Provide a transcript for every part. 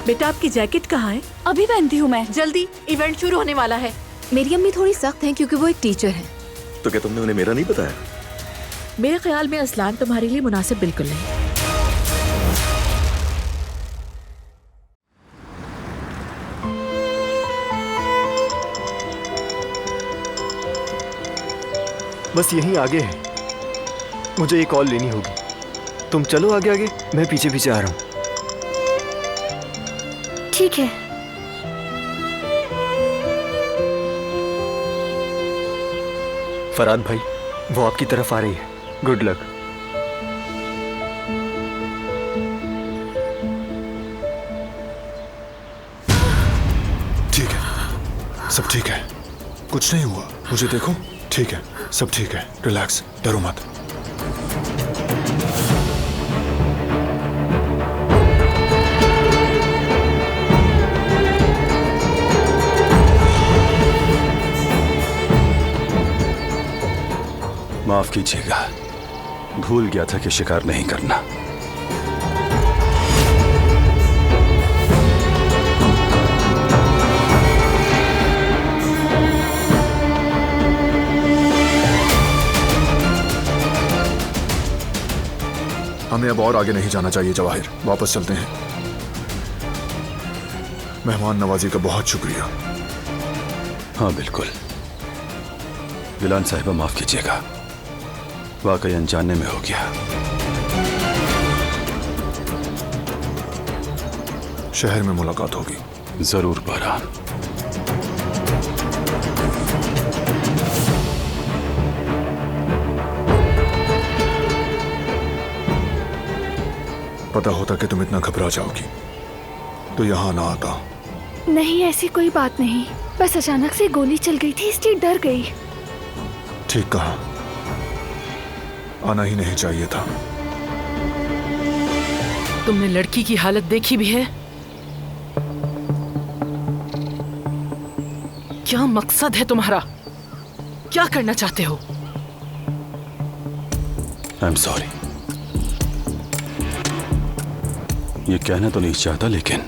बेटा आपकी जैकेट कहाँ है? अभी पहनती हूँ मैं। जल्दी, इवेंट शुरू होने वाला है। मेरी अम्मी थोड़ी सख्त हैं क्योंकि वो एक टीचर है। तो क्या तुमने उन्हें मेरा नहीं बताया? मेरे ख्याल में असलान तुम्हारे लिए मुनासिब बिल्कुल नहीं। बस यहीं आगे है, मुझे एक कॉल लेनी होगी। तुम चलो आगे आगे, मैं पीछे पीछे आ रहा हूँ। ठीक है। फरहाद भाई, वो आपकी तरफ आ रही है। Good luck. ठीक है, सब ठीक है, कुछ नहीं हुआ। मुझे देखो, ठीक है, सब ठीक है, रिलैक्स, डरो मत। माफ कीजिएगा, भूल गया था कि शिकार नहीं करना। हमें अब और आगे नहीं जाना चाहिए जवाहिर, वापस चलते हैं। मेहमान नवाजी का बहुत शुक्रिया। हाँ बिल्कुल। गिलान साहिबा माफ कीजिएगा, वाकई अनजाने में हो गया। शहर में मुलाकात होगी जरूर बहरान। पता होता कि तुम इतना घबरा जाओगी तो यहां ना आता। नहीं, ऐसी कोई बात नहीं, बस अचानक से गोली चल गई थी इसलिए डर गई। ठीक कहा, आना ही नहीं चाहिए था। तुमने लड़की की हालत देखी भी है? क्या मकसद है तुम्हारा? क्या करना चाहते हो? I am sorry. ये कहना तो नहीं चाहता, लेकिन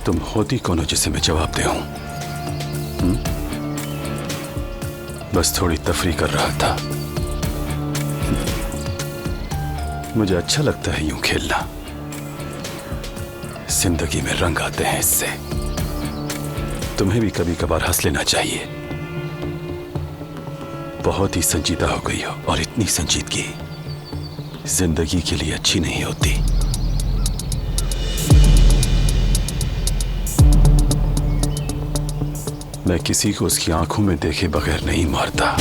तुम होती कौन हो जिसे मैं जवाब दे हूं? बस थोड़ी तफरी कर रहा था। मुझे अच्छा लगता है यूं खेलना, जिंदगी में रंग आते हैं इससे। तुम्हें भी कभी कभार हंस लेना चाहिए। बहुत ही संजीदा हो गई हो, और इतनी संजीदगी जिंदगी के लिए अच्छी नहीं होती। मैं किसी को उसकी आंखों में देखे बगैर नहीं मारता।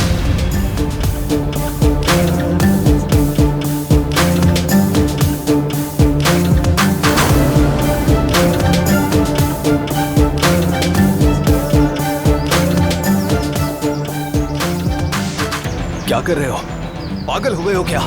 क्या कर रहे हो? पागल हो गए हो क्या?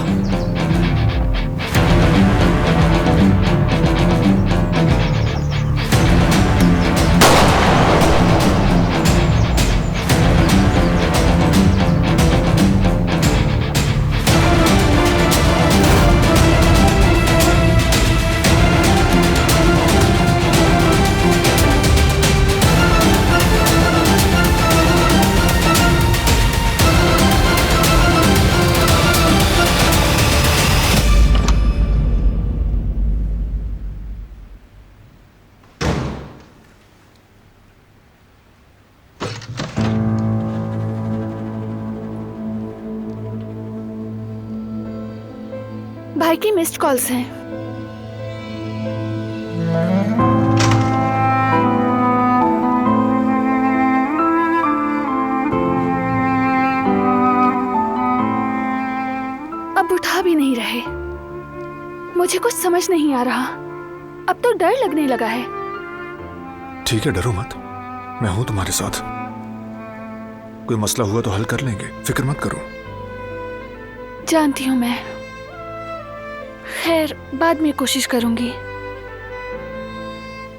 भाई की मिस्ड कॉल्स हैं। अब उठा भी नहीं रहे। मुझे कुछ समझ नहीं आ रहा, अब तो डर लगने लगा है। ठीक है, डरो मत, मैं हूं तुम्हारे साथ। कोई मसला हुआ तो हल कर लेंगे, फिक्र मत करो। जानती हूं मैं, खैर बाद में कोशिश करूंगी।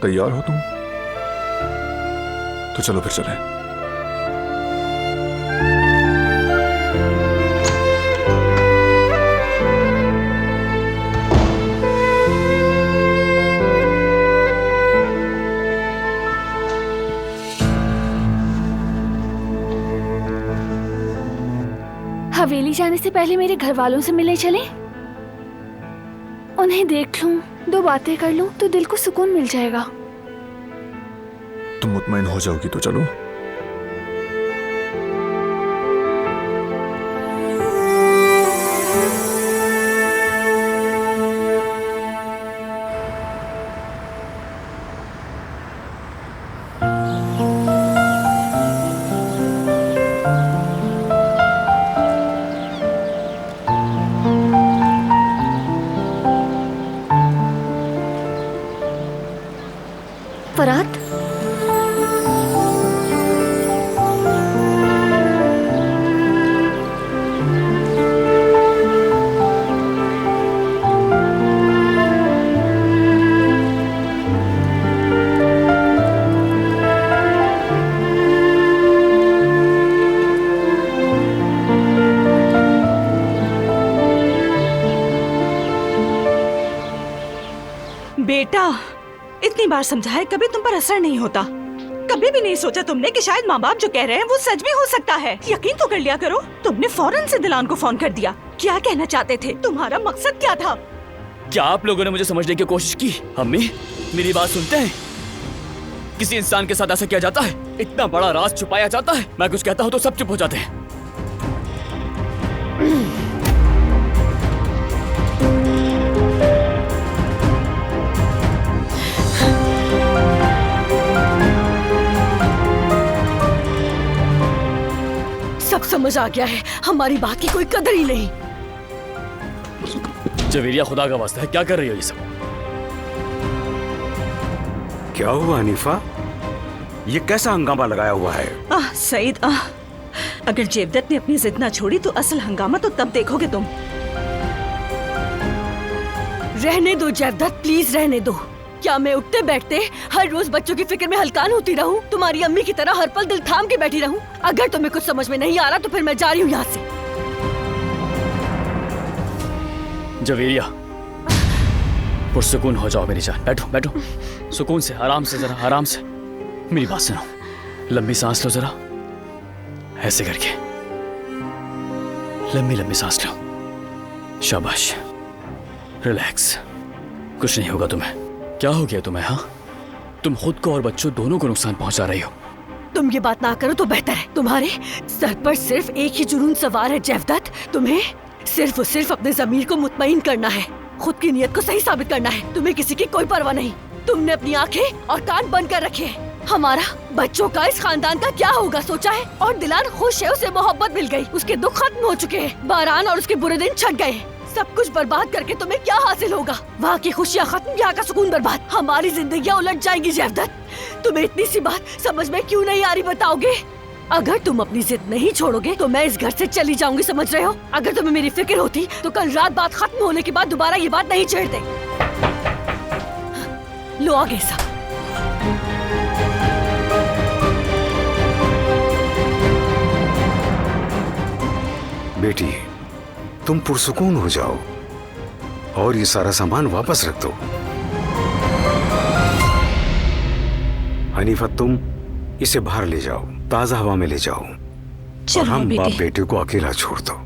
तैयार हो तुम? तो चलो फिर चलें। जाने से पहले मेरे घर वालों से मिलने चले? उन्हें देख लूं, 2 बातें कर लूं तो दिल को सुकून मिल जाएगा। तुम मुतमईन हो जाओगी तो चलो। फरात, बेटा, इतनी बार समझाया, कभी तुम पर असर नहीं होता। कभी भी नहीं सोचा तुमने कि शायद माँ बाप जो कह रहे हैं वो सच भी हो सकता है। यकीन तो कर लिया करो। तुमने फौरन से दिलान को फोन कर दिया। क्या कहना चाहते थे? तुम्हारा मकसद क्या था? क्या आप लोगों ने मुझे समझने की कोशिश की? अम्मी, मेरी बात सुनते हैं? किसी इंसान के साथ ऐसा किया जाता है? इतना बड़ा राज छुपाया जाता है? मैं कुछ कहता हूँ तो सब चुप हो जाते हैं। सब समझ आ गया है, हमारी बात की कोई कदर ही नहीं। जवेरिया, खुदा का वास्ता है, क्या कर रही हो ये सब? क्या हुआ हनीफा? ये कैसा हंगामा लगाया हुआ है? सईद, अगर जेवदत ने अपनी जिद ना छोड़ी तो असल हंगामा तो तब देखोगे तुम। रहने दो जेवदत, प्लीज रहने दो। क्या मैं उठते बैठते हर रोज बच्चों की फिक्र में हलकान होती रहूं? तुम्हारी अम्मी की तरह हर पल दिल थाम के बैठी रहूं? अगर तुम्हें कुछ समझ में नहीं आ रहा तो फिर मैं जा रही हूँ यहाँ से। जवेरिया, पुरसुकून हो जाओ मेरी जान। बैठो बैठो, सुकून से, आराम से, जरा आराम से। मेरी बात सुनो, लंबी सांस लो जरा, ऐसे करके लंबी लंबी सांस लो। शाबाश, रिलैक्स, कुछ नहीं होगा तुम्हें। क्या हो गया तुम्हें? हाँ, तुम खुद को और बच्चों दोनों को नुकसान पहुंचा रही हो। तुम ये बात ना करो तो बेहतर है। तुम्हारे सर पर सिर्फ एक ही जुनून सवार है जेवदत। तुम्हें सिर्फ और सिर्फ अपने ज़मीर को मुतमईन करना है, खुद की नीयत को सही साबित करना है। तुम्हें किसी की कोई परवाह नहीं। तुमने अपनी आंखें और कान बंद कर रखे हैं। हमारा बच्चों का, इस खानदान का क्या होगा सोचा है? और दिलान खुश है, उसे मोहब्बत मिल गई, उसके दुख खत्म हो चुके हैं, बारान और उसके बुरे दिन छट गए। सब कुछ बर्बाद करके तुम्हें क्या हासिल होगा? वहाँ की खुशियाँ खत्म, यहाँ का सुकून बर्बाद। हमारी जिंदगियाँ उलट जाएंगी जेवदत। तुम्हें इतनी सी बात समझ में क्यों नहीं आ रही बताओगे? अगर तुम अपनी जिद नहीं छोड़ोगे तो मैं इस घर से चली जाऊंगी, समझ रहे हो? अगर तुम्हें मेरी फिक्र होती तो कल रात बात खत्म होने के बाद दोबारा ये बात नहीं छेड़ते। लो आगे सब। बेटी, तुम पुरसुकून हो जाओ और ये सारा सामान वापस रख दो। हनीफा, तुम इसे बाहर ले जाओ, ताजा हवा में ले जाओ, और हम बाप बेटे को अकेला छोड़ दो।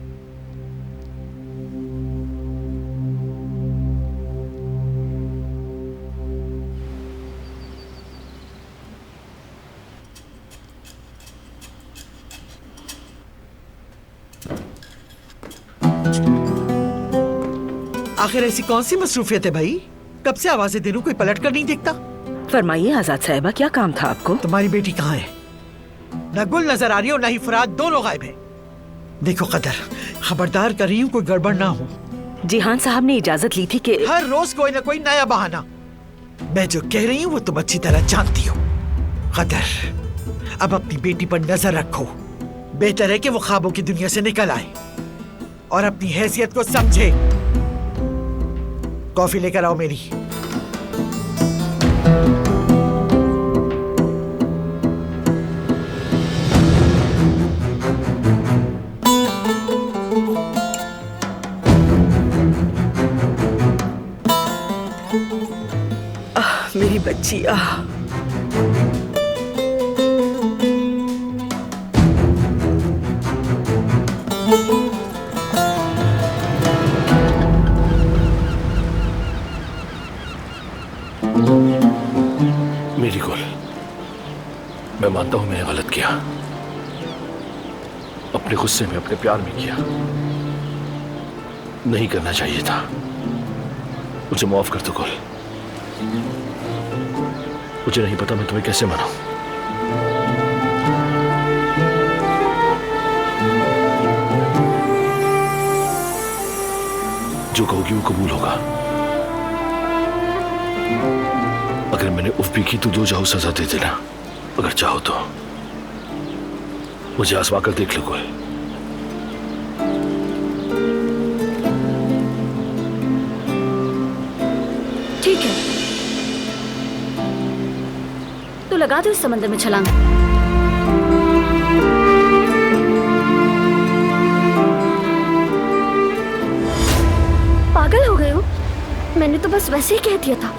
आखिर ऐसी कौन सी मसरूफियत है भाई? कब से आवाजें दे रहा हूं, कोई पलट कर नहीं देखता। फरमाइए आजाद साहिबा, क्या काम था आपको? तुम्हारी बेटी कहाँ है? न गुल नजर आ रही हो, न ही फराद, दोनों गायब हैं। देखो कदर, खबरदार कर रही हूँ कोई गड़बड़ ना हो। जिहान साहब ने इजाजत ली थी कि हर रोज कोई ना कोई नया बहाना। मैं जो कह रही हूँ वो तुम अच्छी तरह जानती हो। कदर, अब अपनी बेटी पर नजर रखो। बेहतर है कि वो ख्वाबों की दुनिया से निकल आए और अपनी हैसियत को समझे। कॉफी लेकर आओ मेरी। मेरी बच्ची, मेरी गुल, मैं मानता हूं मैंने गलत किया, अपने गुस्से में, अपने प्यार में किया, नहीं करना चाहिए था। मुझे माफ कर दो गुल। मुझे नहीं पता मैं तुम्हें कैसे मनाऊं। जो कहोगी वो कबूल होगा। अगर मैंने उफ भी की तो जो चाहो सजा दे देना। अगर चाहो तो मुझे आजमा कर देख लो कोई। ठीक है, तो लगा दो इस समंदर में छलांग। पागल हो गए हो? मैंने तो बस वैसे ही कह दिया था।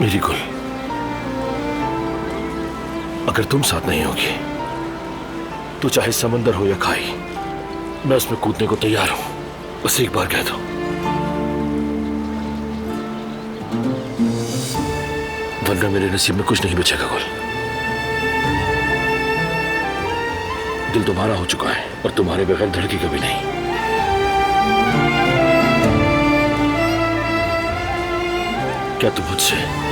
मेरी गुल, अगर तुम साथ नहीं होगी तो चाहे समंदर हो या खाई, मैं उसमें कूदने को तैयार हूं। बस एक बार कह दो। वरना मेरे नसीब में कुछ नहीं बचेगा गुल। दिल तुम्हारा हो चुका है और तुम्हारे बगैर धड़की कभी नहीं। क्या तुम मुझसे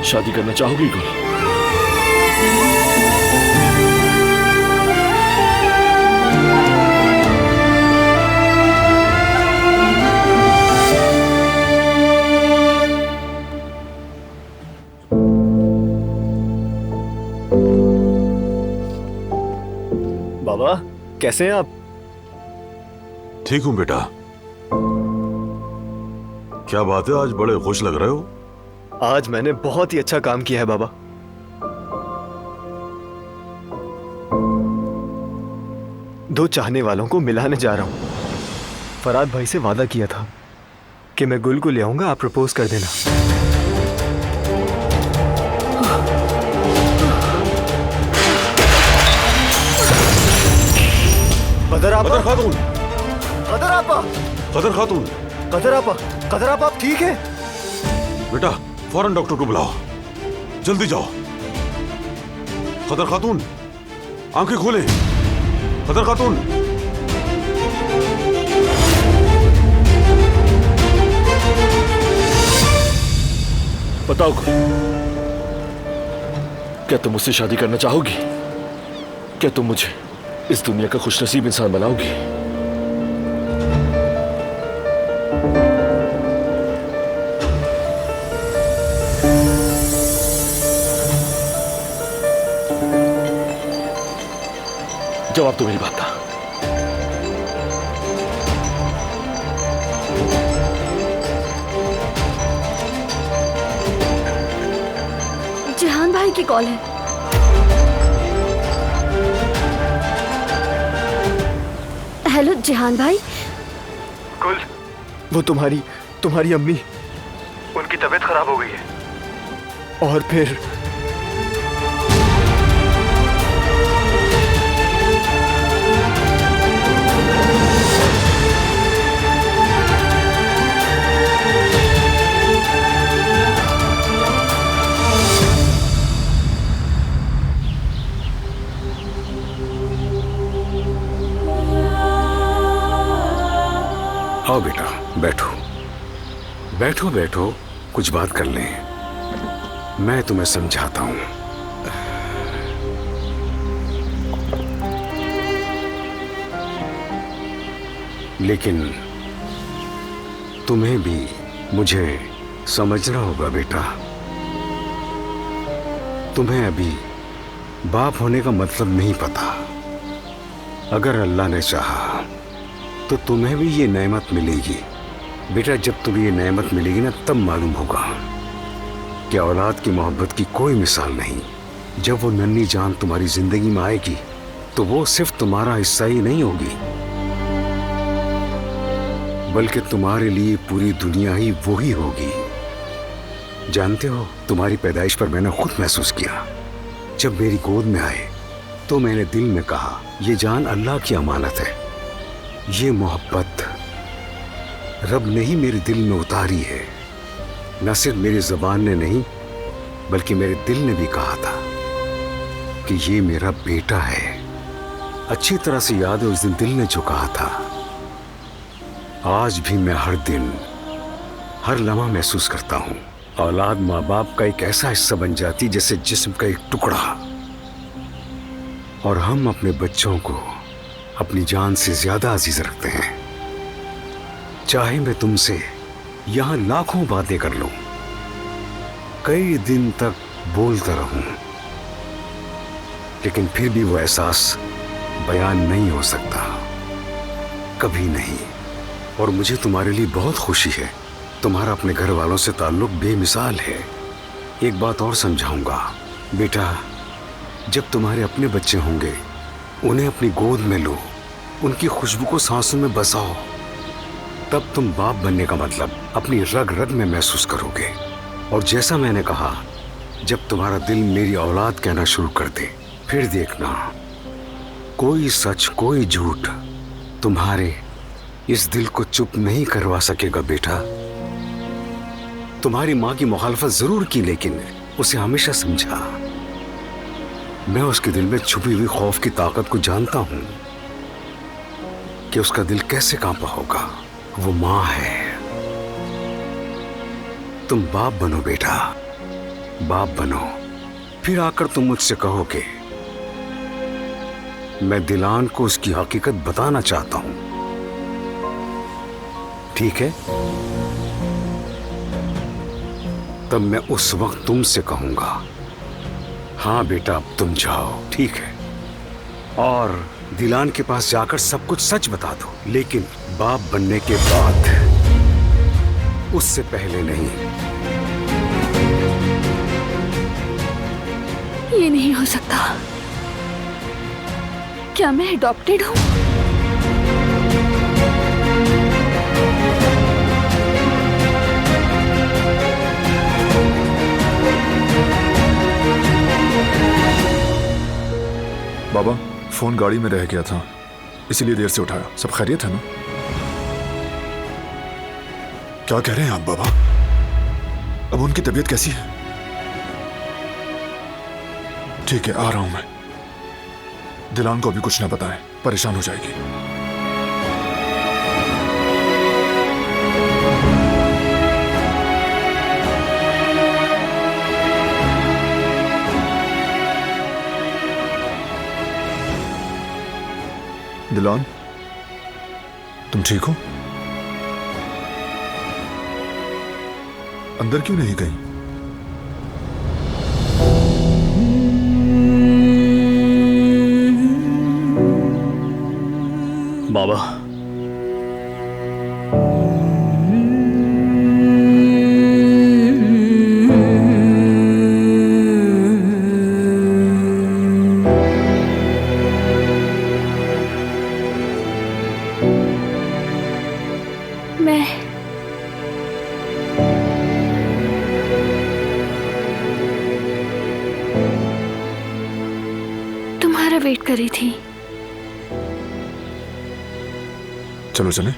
शादी करना चाहोगी गुल? बाबा, कैसे हैं आप? ठीक हूं बेटा। क्या बात है, आज बड़े खुश लग रहे हो? आज मैंने बहुत ही अच्छा काम किया है बाबा। दो चाहने वालों को मिलाने जा रहा हूं। फराद भाई से वादा किया था कि मैं गुल को ले आऊंगा, आप प्रपोज कर देना। कदर आपा, खातून, कदर आपा, कदर खातून, कदर आपा, कदर आपा, आप ठीक है? बेटा फौरन डॉक्टर को बुलाओ, जल्दी जाओ। कदर खातून, आंखें खोलें। कदर खातून, बताओ क्या तुम मुझसे शादी करना चाहोगी? क्या तुम मुझे इस दुनिया का खुशनसीब इंसान बनाओगी? जवाब तो मेरी बात का। जिहान भाई की कॉल है। हेलो जिहान भाई। गुल, वो तुम्हारी अम्मी, उनकी तबीयत खराब हो गई है। और फिर आओ बेटा, बैठो बैठो बैठो, कुछ बात कर लें। मैं तुम्हें समझाता हूं। लेकिन तुम्हें भी मुझे समझना होगा बेटा। तुम्हें अभी बाप होने का मतलब नहीं पता। अगर अल्लाह ने चाहा तो तुम्हें भी ये नेमत मिलेगी। बेटा जब तुम्हें ये नेमत मिलेगी ना, तब मालूम होगा कि औलाद की मोहब्बत की कोई मिसाल नहीं। जब वो नन्ही जान तुम्हारी जिंदगी में आएगी तो वो सिर्फ तुम्हारा हिस्सा ही नहीं होगी, बल्कि तुम्हारे लिए पूरी दुनिया ही वो ही होगी। जानते हो, तुम्हारी पैदाइश पर मैंने खुद महसूस किया। जब मेरी गोद में आए तो मैंने दिल में कहा, ये जान अल्लाह की अमानत है। ये मोहब्बत रब ने ही मेरे दिल में उतारी है। न सिर्फ मेरी ज़बान ने नहीं, बल्कि मेरे दिल ने भी कहा था कि ये मेरा बेटा है। अच्छी तरह से याद है उस दिन दिल ने जो कहा था। आज भी मैं हर दिन, हर लम्हा महसूस करता हूँ, औलाद माँ बाप का एक ऐसा हिस्सा बन जाती जैसे जिस्म का एक टुकड़ा। और हम अपने बच्चों को अपनी जान से ज्यादा अजीज रखते हैं। चाहे मैं तुमसे यहां लाखों बातें कर लूं, कई दिन तक बोलता रहूं, लेकिन फिर भी वो एहसास बयान नहीं हो सकता, कभी नहीं। और मुझे तुम्हारे लिए बहुत खुशी है। तुम्हारा अपने घर वालों से ताल्लुक बेमिसाल है। एक बात और समझाऊंगा बेटा, जब तुम्हारे अपने बच्चे होंगे, उन्हें अपनी गोद में लो, उनकी खुशबू को सांसों में बसाओ। तब तुम बाप बनने का मतलब अपनी रग रग में महसूस करोगे। और जैसा मैंने कहा, जब तुम्हारा दिल मेरी औलाद कहना शुरू कर दे, फिर देखना, कोई सच कोई झूठ तुम्हारे इस दिल को चुप नहीं करवा सकेगा बेटा। तुम्हारी माँ की मुखालफत जरूर की, लेकिन उसे हमेशा समझा। मैं उसके दिल में छुपी हुई खौफ की ताकत को जानता हूं कि उसका दिल कैसे कांपा होगा। वो माँ है। तुम बाप बनो बेटा, बाप बनो। फिर आकर तुम मुझसे कहोगे, मैं दिलान को उसकी हकीकत बताना चाहता हूं। ठीक है? तब मैं उस वक्त तुमसे कहूंगा, हाँ बेटा अब तुम जाओ, ठीक है? और दिलान के पास जाकर सब कुछ सच बता दो, लेकिन बाप बनने के बाद, उससे पहले नहीं। ये नहीं हो सकता। क्या मैं अडॉप्टेड हूँ? बाबा, फोन गाड़ी में रह गया था, इसीलिए देर से उठाया। सब खैरियत है ना? क्या कह रहे हैं आप बाबा? अब उनकी तबीयत कैसी है? ठीक है, आ रहा हूं मैं। दिलान को अभी कुछ ना बताएं, परेशान हो जाएगी। दिलान, तुम ठीक हो? अंदर क्यों नहीं गई? बाबा, मैं तुम्हारा वेट कर रही थी। चलो चलें।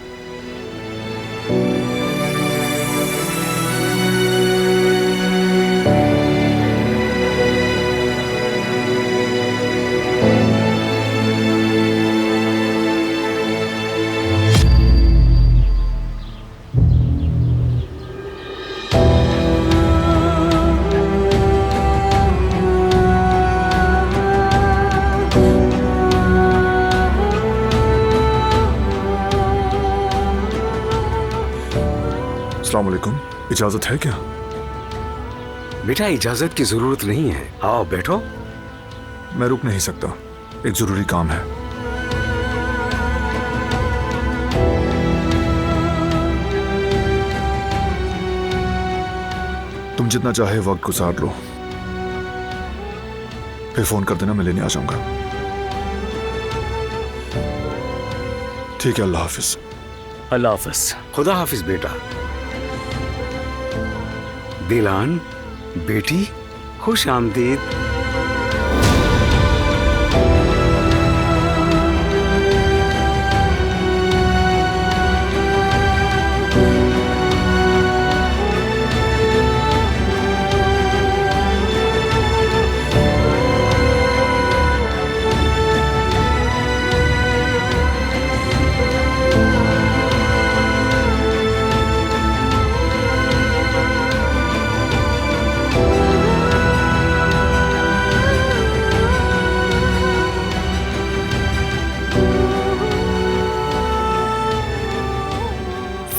अस्सलाम वालेकुम, इजाजत है क्या? बेटा इजाजत की जरूरत नहीं है, आओ बैठो। मैं रुक नहीं सकता, एक जरूरी काम है। तुम जितना चाहे वक्त गुजार लो, फिर फोन कर देना, मैं लेने आ जाऊंगा। ठीक है, अल्लाह हाफिज। अल्लाह हाफिज। खुदा हाफिज बेटा। दिलान बेटी खुश आमदीद।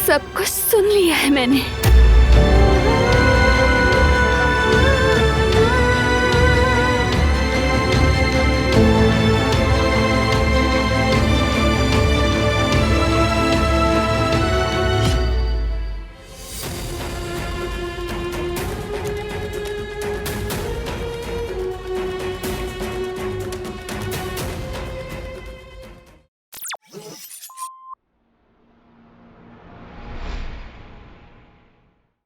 सब कुछ सुन लिया है मैंने।